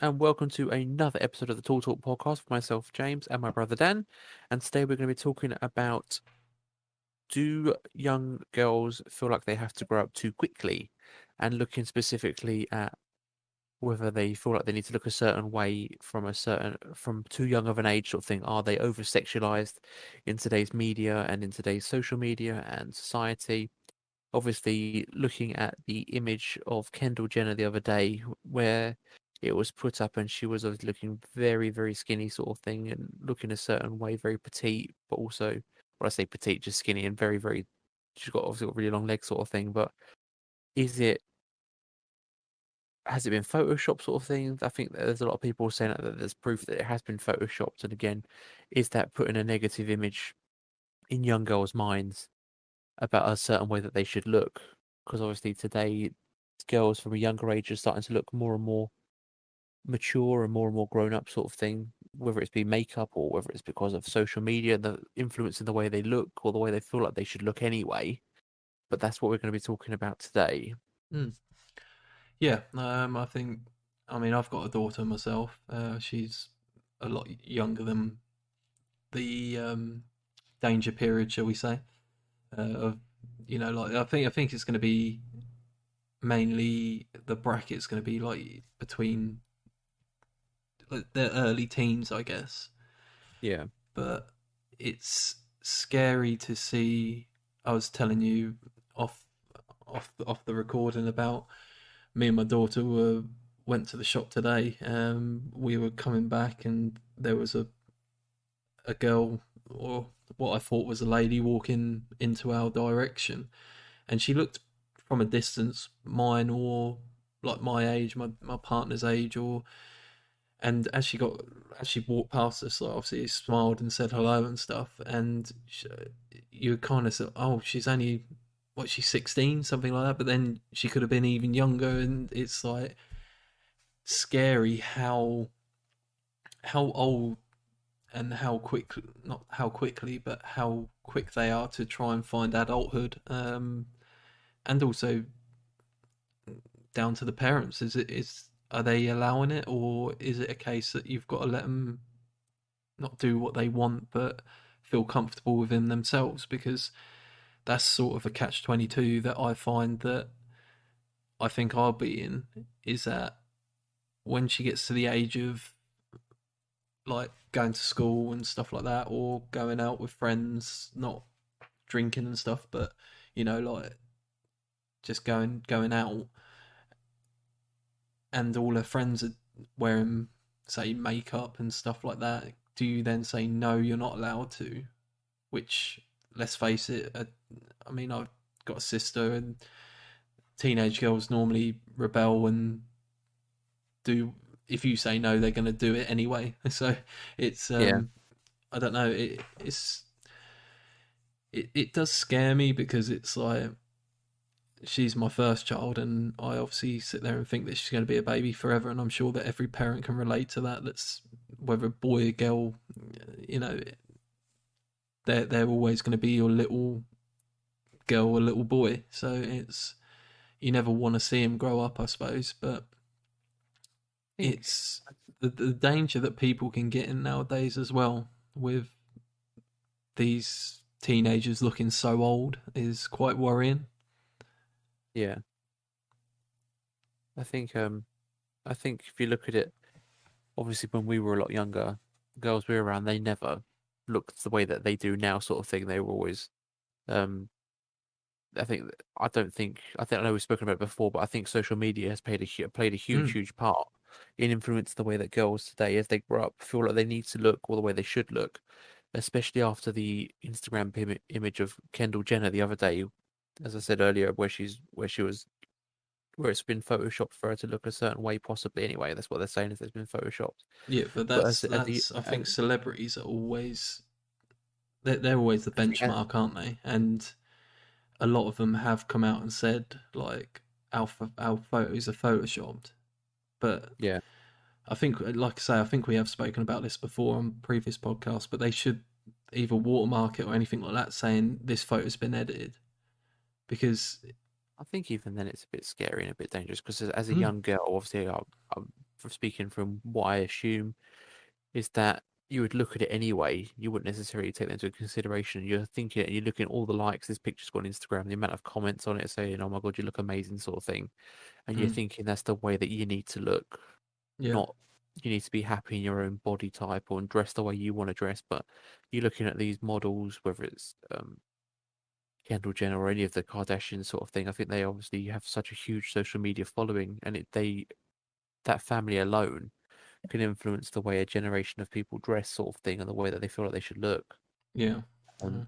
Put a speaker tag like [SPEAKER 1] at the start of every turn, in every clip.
[SPEAKER 1] and welcome to another episode of the Tall Talk podcast with myself, James, and my brother Dan. And today we're going to be talking about, do young girls feel like they have to grow up too quickly? And looking specifically at whether they feel like they need to look a certain way from too young of an age sort of thing. Are they over sexualized in today's media and in today's social media and society? Obviously, looking at the image of Kendall Jenner the other day, where it was put up and she was obviously looking very, very skinny sort of thing and looking a certain way, very petite, but also, when I say petite, just skinny and very, very, she's got obviously got really long legs sort of thing. But is it, has it been Photoshopped sort of thing? I think that there's a lot of people saying that there's proof that it has been Photoshopped. And again, is that putting a negative image in young girls' minds about a certain way that they should look? Because obviously today, girls from a younger age are starting to look more and more mature and more grown up sort of thing, whether it's be makeup or whether it's because of social media, the influence in the way they look or the way they feel like they should look anyway. But that's what we're going to be talking about today.
[SPEAKER 2] Mm. Yeah, I think, I mean, I've got a daughter myself. She's a lot younger than the danger period, shall we say? Of like I think it's going to be mainly the bracket's going to be like between like, the early teens, I guess.
[SPEAKER 1] Yeah.
[SPEAKER 2] But it's scary to see. I was telling you off off the recording about me and my daughter went to the shop today. We were coming back and there was a girl, or what I thought was a lady, walking into our direction, and she looked from a distance mine, or like my age, my partner's age, or and as she walked past us, like, obviously smiled and said hello and stuff, and you kind of said, oh, she's only, what, she's 16, something like that, but then she could have been even younger, and it's like scary how old and how quick, not how quickly, but how quick they are to try and find adulthood. And also down to the parents. Are they allowing it, or is it a case that you've got to let them not do what they want, but feel comfortable within themselves? Because that's sort of a catch-22 that I find that I think I'll be in, is that when she gets to the age of like going to school and stuff like that, or going out with friends, not drinking and stuff, but like just going out, and all her friends are wearing, say, makeup and stuff like that, do you then say no, you're not allowed to? Which, let's face it, I mean, I've got a sister, and teenage girls normally rebel and do. If you say no, they're going to do it anyway. So it's
[SPEAKER 1] Yeah.
[SPEAKER 2] I don't know. It does scare me, because it's like she's my first child, and I obviously sit there and think that she's going to be a baby forever, and I'm sure that every parent can relate to that. That's whether boy or girl, you know, they're always going to be your little girl or little boy. So it's, you never want to see him grow up, I suppose, but
[SPEAKER 1] I think,
[SPEAKER 2] it's the danger that people can get in nowadays as well, with these teenagers looking so old, is quite worrying.
[SPEAKER 1] yeah, I think, I think if you look at it, obviously when we were a lot younger, girls we were around, they never looked the way that they do now sort of thing. They were always, um, I think I know we've spoken about it before, but I think social media has played a huge,
[SPEAKER 2] Mm.
[SPEAKER 1] huge part in influencing the way that girls today, as they grow up, feel like they need to look or the way they should look, especially after the Instagram image of Kendall Jenner the other day, as I said earlier, where it's been photoshopped for her to look a certain way, possibly anyway. That's what they're saying, is it's been photoshopped.
[SPEAKER 2] Yeah, but
[SPEAKER 1] But
[SPEAKER 2] that's I think celebrities are always, they're always the
[SPEAKER 1] as the
[SPEAKER 2] benchmark, aren't they? And a lot of them have come out and said, like, our photos are photoshopped. But
[SPEAKER 1] yeah,
[SPEAKER 2] I think, like I say, I think we have spoken about this before on previous podcasts, but they should either watermark it or anything like that, saying this photo's been edited, because
[SPEAKER 1] I think even then it's a bit scary and a bit dangerous because as a
[SPEAKER 2] mm,
[SPEAKER 1] young girl, obviously, from speaking from what I assume, is that you would look at it anyway. You wouldn't necessarily take that into consideration. You're thinking, and you're looking at all the likes this picture's got on Instagram, the amount of comments on it saying, "Oh my God, you look amazing," sort of thing, and you're
[SPEAKER 2] Mm.
[SPEAKER 1] thinking that's the way that you need to look,
[SPEAKER 2] Yeah.
[SPEAKER 1] not you need to be happy in your own body type or dress the way you want to dress. But you're looking at these models, whether it's Kendall Jenner or any of the Kardashians sort of thing. I think they obviously have such a huge social media following, and that family alone can influence the way a generation of people dress, sort of thing, and the way that they feel like they should look.
[SPEAKER 2] Yeah.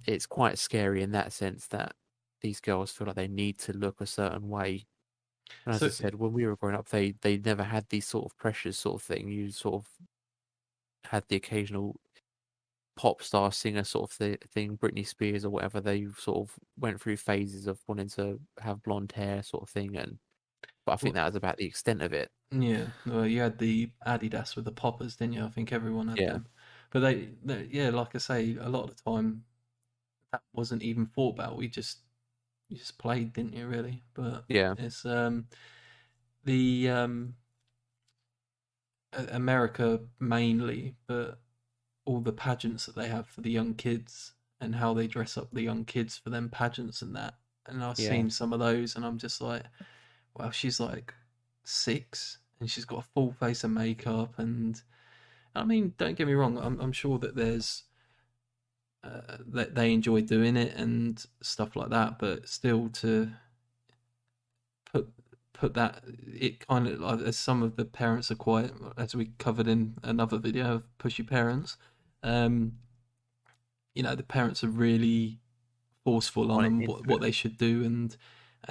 [SPEAKER 1] It's quite scary in that sense that these girls feel like they need to look a certain way. And as I
[SPEAKER 2] So
[SPEAKER 1] said, when we were growing up, they never had these sort of pressures, sort of thing. You sort of had the occasional pop star singer sort of thing, Britney Spears or whatever. They sort of went through phases of wanting to have blonde hair, sort of thing, but I think
[SPEAKER 2] well,
[SPEAKER 1] that was about the extent of it.
[SPEAKER 2] yeah, well, you had the Adidas with the poppers, didn't you? I think everyone had
[SPEAKER 1] Yeah,
[SPEAKER 2] them. But yeah, like I say, a lot of the time that wasn't even thought about. You just played, didn't you? Really, but
[SPEAKER 1] yeah,
[SPEAKER 2] it's the America mainly, but all the pageants that they have for the young kids and how they dress up the young kids for them pageants and that. And I've
[SPEAKER 1] yeah,
[SPEAKER 2] seen some of those, and I'm just like, well, she's like 6, and she's got a full face of makeup, and I mean, don't get me wrong, I'm sure that there's that they enjoy doing it and stuff like that, but still to put put that it kind of like as some of the parents are quite, as we covered in another video of pushy parents, um, the parents are really forceful on
[SPEAKER 1] on
[SPEAKER 2] them
[SPEAKER 1] into
[SPEAKER 2] what
[SPEAKER 1] it.
[SPEAKER 2] they should do, and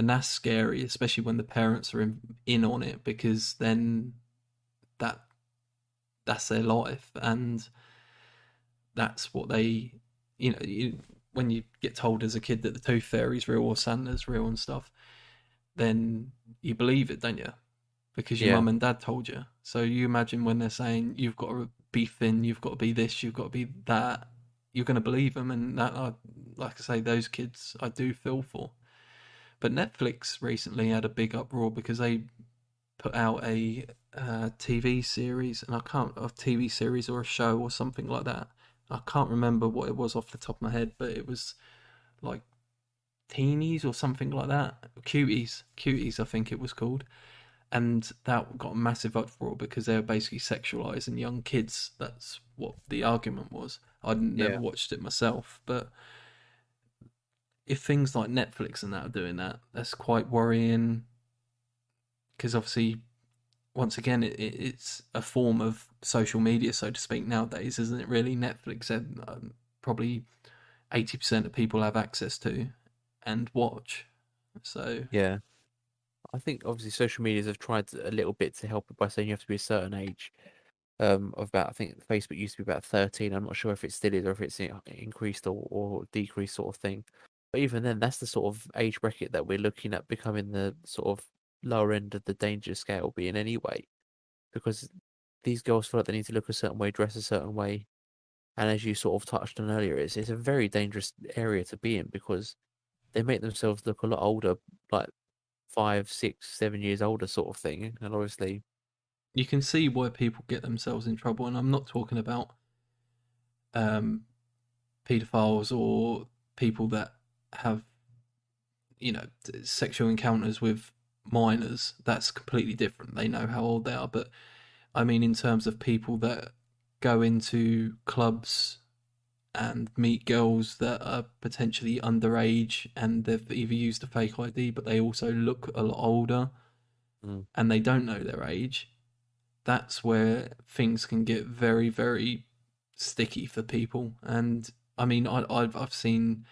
[SPEAKER 2] that's scary, especially when the parents are in on it, because then that that's their life, and that's what they, when you get told as a kid that the tooth fairy's real or Santa's real and stuff, then you believe it, don't you? Because your
[SPEAKER 1] Yeah,
[SPEAKER 2] mum and dad told you. So you imagine when they're saying you've got to be thin, you've got to be this, you've got to be that, you're going to believe them, and that, like I say, those kids I do feel for. But Netflix recently had a big uproar because they put out a TV series, and I can't a TV series or a show or something like that. I can't remember what it was off the top of my head, but it was like Teenies or something like that. Cuties, I think it was called, and that got a massive uproar because they were basically sexualizing young kids. That's what the argument was. I'd never
[SPEAKER 1] yeah,
[SPEAKER 2] watched it myself, but if things like Netflix and that are doing that, that's quite worrying because obviously once again, it's a form of social media, so to speak, nowadays, isn't it? Really, Netflix said probably 80% of people have access to and watch. So
[SPEAKER 1] yeah. I think obviously social medias have tried a little bit to help it by saying you have to be a certain age. Of about I think Facebook used to be about 13. I'm not sure if it still is or if it's increased or decreased sort of thing. But even then, that's the sort of age bracket that we're looking at becoming the sort of lower end of the danger scale being anyway, because these girls feel like they need to look a certain way, dress a certain way, and as you sort of touched on earlier, it's a very dangerous area to be in because they make themselves look a lot older, like 5, 6, 7 years older, sort of thing, and obviously,
[SPEAKER 2] you can see why people get themselves in trouble, and I'm not talking about um, paedophiles or people that have sexual encounters with minors. That's completely different. They know how old they are, but I mean in terms of people that go into clubs and meet girls that are potentially underage and they've either used a fake ID but they also look a lot older
[SPEAKER 1] mm,
[SPEAKER 2] and they don't know their age, that's where things can get very, very sticky for people. And I mean, I've seen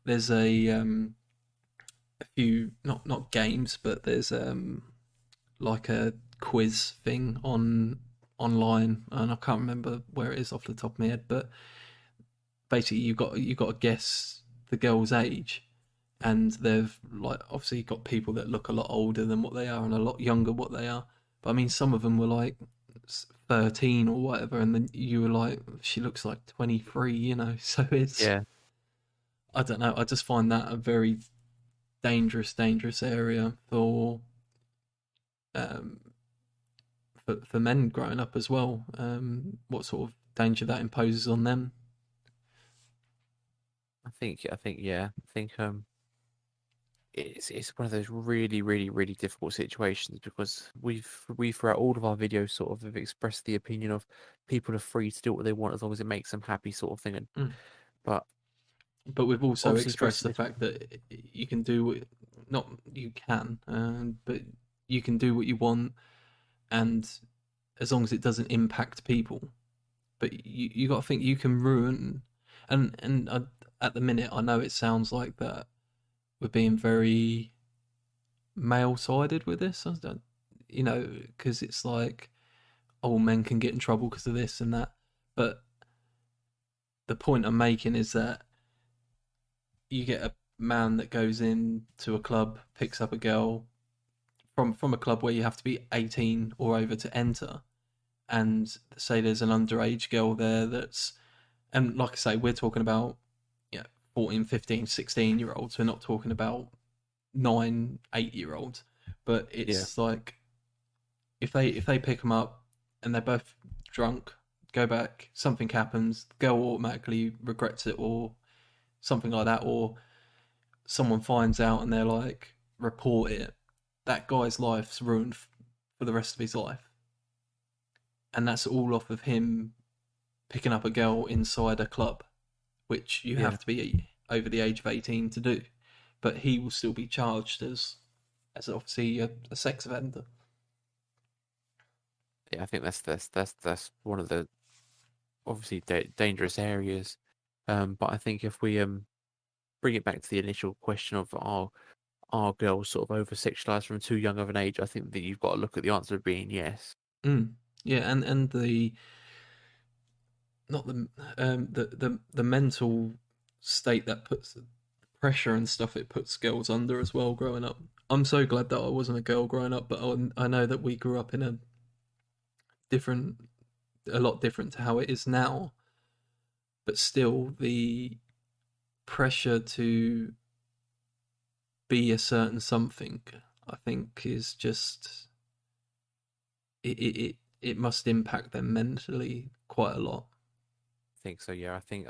[SPEAKER 2] there's a few not games, but there's like a quiz thing online, and I can't remember where it is off the top of my head, but basically you got to guess the girl's age, and they've like obviously got people that look a lot older than what they are and a lot younger what they are. But I mean, some of them were like 13 or whatever, and then you were like, she looks like 23, So it's
[SPEAKER 1] yeah,
[SPEAKER 2] I don't know. I just find that a very dangerous area um, for men growing up as well. What sort of danger that imposes on them.
[SPEAKER 1] I think it's one of those really, really, really difficult situations because we throughout all of our videos sort of have expressed the opinion of people are free to do what they want as long as it makes them happy, sort of thing. And
[SPEAKER 2] Mm.
[SPEAKER 1] but
[SPEAKER 2] But we've also
[SPEAKER 1] obviously
[SPEAKER 2] expressed
[SPEAKER 1] dressing
[SPEAKER 2] the
[SPEAKER 1] this,
[SPEAKER 2] fact that you can do not you can, but you can do what you want, and as long as it doesn't impact people. But you got to think you can ruin, and at the minute I know it sounds like that we're being very male sided with this. I don't, because it's like, oh, men can get in trouble because of this and that. But the point I'm making is that you get a man that goes into a club, picks up a girl from a club where you have to be 18 or over to enter, and say there's an underage girl there that's, and like I say, we're talking about 14, 15, 16-year olds. We're not talking about 9, 8-year olds. But
[SPEAKER 1] yeah,
[SPEAKER 2] it's like, if they pick them up and they're both drunk, go back, something happens, the girl automatically regrets it or something like that, or someone finds out and they're like, report it, that guy's life's ruined for the rest of his life. And that's all off of him picking up a girl inside a club, which you
[SPEAKER 1] yeah,
[SPEAKER 2] have to be over the age of 18 to do. But he will still be charged as obviously a sex offender.
[SPEAKER 1] yeah. I think that's one of the obviously dangerous areas. But I think if we bring it back to the initial question of are girls sort of over sexualized from too young of an age, I think that you've got to look at the answer of being yes.
[SPEAKER 2] Mm. Yeah, and the not the mental state that puts pressure and stuff it puts girls under as well growing up. I'm so glad that I wasn't a girl growing up, but I know that we grew up in different a lot different to how it is now. But still, the pressure to be a certain something, I think, is just it must impact them mentally quite a lot.
[SPEAKER 1] I think so. Yeah, I think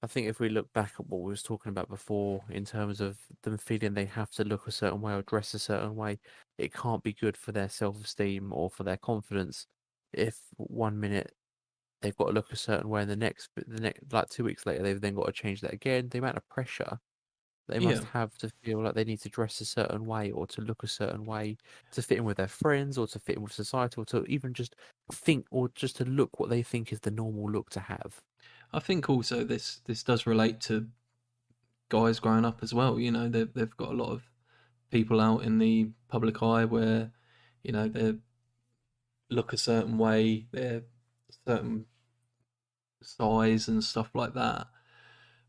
[SPEAKER 1] if we look back at what we was talking about before in terms of them feeling they have to look a certain way or dress a certain way, it can't be good for their self-esteem or for their confidence if one minute they've got to look a certain way and the next like 2 weeks later they've then got to change that again. The amount of pressure they
[SPEAKER 2] Yeah,
[SPEAKER 1] must have to feel like they need to dress a certain way or to look a certain way to fit in with their friends or to fit in with society or to even just think or just to look what they think is the normal look to have.
[SPEAKER 2] I think also this does relate to guys growing up as well. They've got a lot of people out in the public eye where they look a certain way, they're a certain size and stuff like that.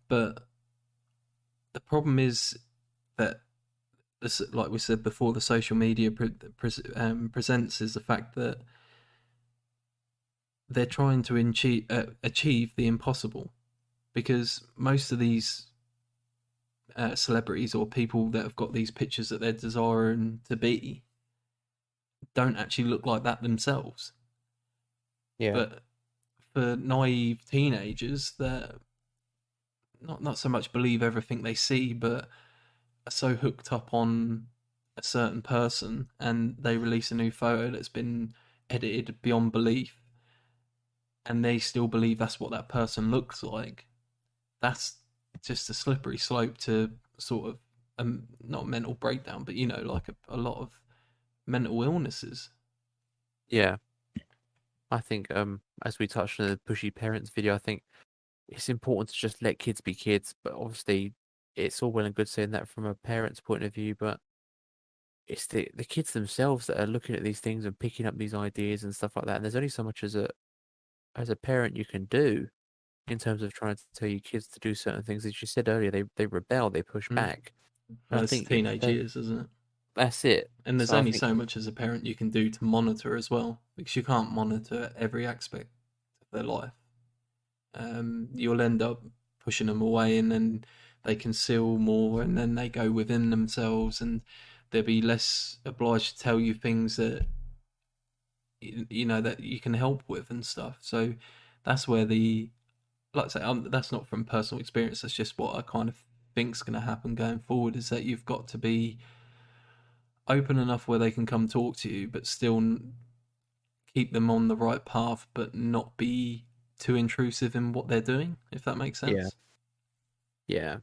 [SPEAKER 2] But the problem is that this, like we said before, the social media presents is the fact that they're trying to achieve the impossible, because most of these celebrities or people that have got these pictures that they're desiring to be don't actually look like that themselves.
[SPEAKER 1] Yeah.
[SPEAKER 2] But for naive teenagers that not so much believe everything they see, but are so hooked up on a certain person, and they release a new photo that's been edited beyond belief, and they still believe that's what that person looks like. That's just a slippery slope to sort of not mental breakdown, but like a lot of mental illnesses.
[SPEAKER 1] Yeah. I think as we touched on the pushy parents video, I think it's important to just let kids be kids, but obviously it's all well and good saying that from a parent's point of view, but it's the kids themselves that are looking at these things and picking up these ideas and stuff like that. And there's only so much as a parent you can do in terms of trying to tell your kids to do certain things. As you said earlier, they rebel, they push
[SPEAKER 2] Mm.
[SPEAKER 1] back. And
[SPEAKER 2] Well,
[SPEAKER 1] I
[SPEAKER 2] it's
[SPEAKER 1] think
[SPEAKER 2] teenage years, isn't it?
[SPEAKER 1] that's it.
[SPEAKER 2] And there's
[SPEAKER 1] So I
[SPEAKER 2] only
[SPEAKER 1] think
[SPEAKER 2] so much as a parent you can do to monitor as well, because you can't monitor every aspect of their life. You'll end up pushing them away, and then they conceal more, and then they go within themselves, and they'll be less obliged to tell you things that you know, that you can help with and stuff. So that's where the, like I say, that's not from personal experience. That's just what I kind of think's going to happen going forward. Is that you've got to be open enough where they can come talk to you, but still keep them on the right path, but not be too intrusive in what they're doing. If that makes
[SPEAKER 1] Yeah,
[SPEAKER 2] sense.
[SPEAKER 1] yeah.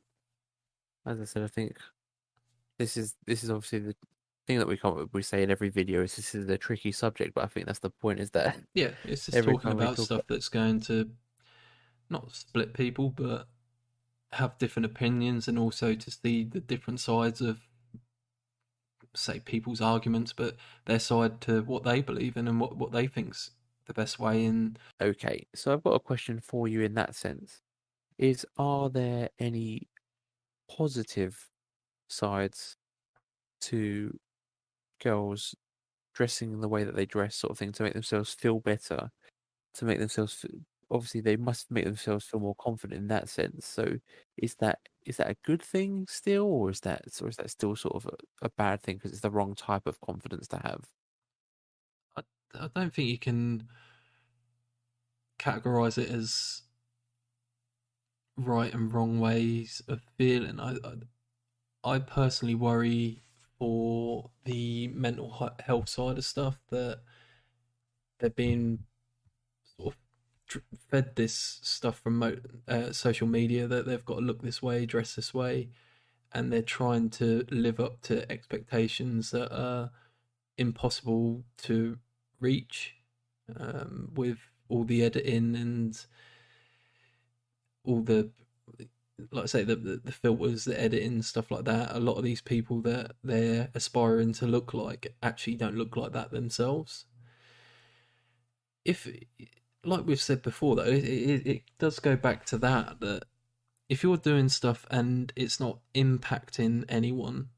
[SPEAKER 1] As I said, I think this is obviously the thing that we say in every video is this is a tricky subject, but I think that's the point is that
[SPEAKER 2] Yeah, it's just
[SPEAKER 1] every
[SPEAKER 2] talking
[SPEAKER 1] time we
[SPEAKER 2] about
[SPEAKER 1] talk
[SPEAKER 2] stuff that's going to not split people, but have different opinions, and also to see the different sides of, say, people's arguments, but their side to what they believe in and what they think's the best way in.
[SPEAKER 1] okay, so I've got a question for you in that sense. Are there any positive sides to girls dressing in the way that they dress, sort of thing, to make themselves feel better, to make themselves obviously they must make themselves feel more confident in that sense. So is that a good thing still, or is that still sort of a bad thing because it's the wrong type of confidence to have?
[SPEAKER 2] I, I don't think you can categorize it as right and wrong ways of feeling. I personally worry for the mental health side of stuff, that they're being sort of fed this stuff from social media, that they've got to look this way, dress this way, and they're trying to live up to expectations that are impossible to reach, with all the editing and all the, like I say, the filters, the editing, stuff like that. A lot of these people that they're aspiring to look like actually don't look like that themselves. If, like we've said before, though, it does go back to that if you're doing stuff and it's not impacting anyone,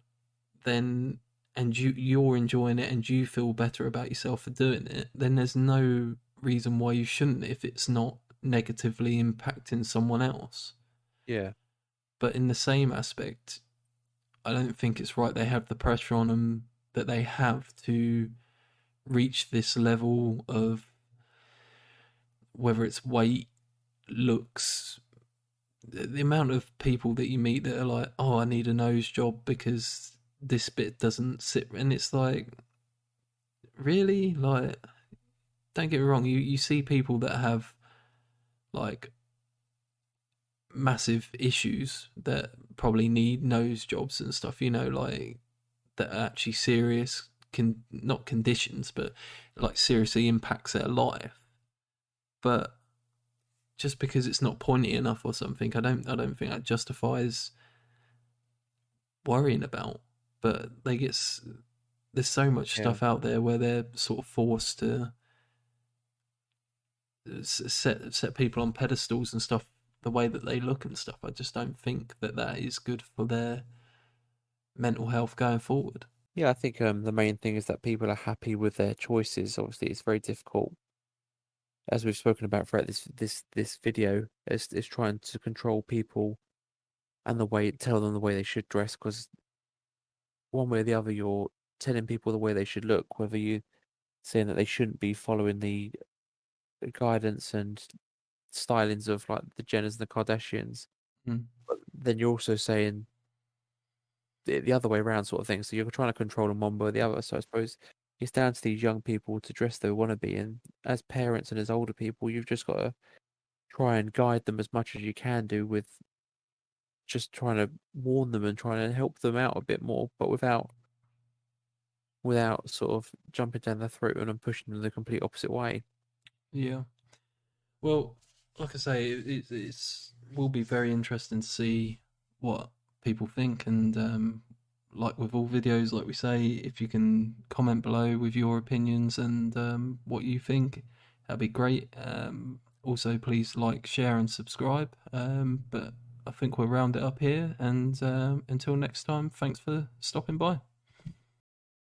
[SPEAKER 2] then, and you're enjoying it and you feel better about yourself for doing it, then there's no reason why you shouldn't, if it's not negatively impacting someone else.
[SPEAKER 1] Yeah,
[SPEAKER 2] But in the same aspect, I don't think it's right they have the pressure on them that they have to reach this level of, whether it's weight, looks, the amount of people that you meet that are like, oh, I need a nose job because this bit doesn't sit. And it's like, really? Like, don't get me wrong, you see people that have like massive issues that probably need nose jobs and stuff, like, that are actually serious, not conditions, but like seriously impacts their life. But just because it's not pointy enough or something, I don't think that justifies worrying about. But there's so much
[SPEAKER 1] yeah.
[SPEAKER 2] stuff out there where they're sort of forced to set people on pedestals and stuff, the way that they look and stuff. I just don't think that is good for their mental health going forward.
[SPEAKER 1] Yeah, I think the main thing is that people are happy with their choices. Obviously, it's very difficult, as we've spoken about throughout this video, is trying to control people and tell them the way they should dress, because one way or the other, you're telling people the way they should look, whether you saying that they shouldn't be following the guidance and stylings of like the Jenners and the Kardashians,
[SPEAKER 2] Mm.
[SPEAKER 1] but then you're also saying the other way around sort of thing. So you're trying to control them one way or the other. So I suppose it's down to these young people to dress they want to be. And as parents and as older people, you've just got to try and guide them as much as you can do with just trying to warn them and trying to help them out a bit more, but without sort of jumping down their throat and pushing them the complete opposite way.
[SPEAKER 2] Yeah. Well, like I say, it's will be very interesting to see what people think, and like with all videos, like we say, if you can comment below with your opinions and what you think, that'd be great. Also, please like, share, and subscribe. But I think we'll round it up here, and until next time, thanks for stopping by.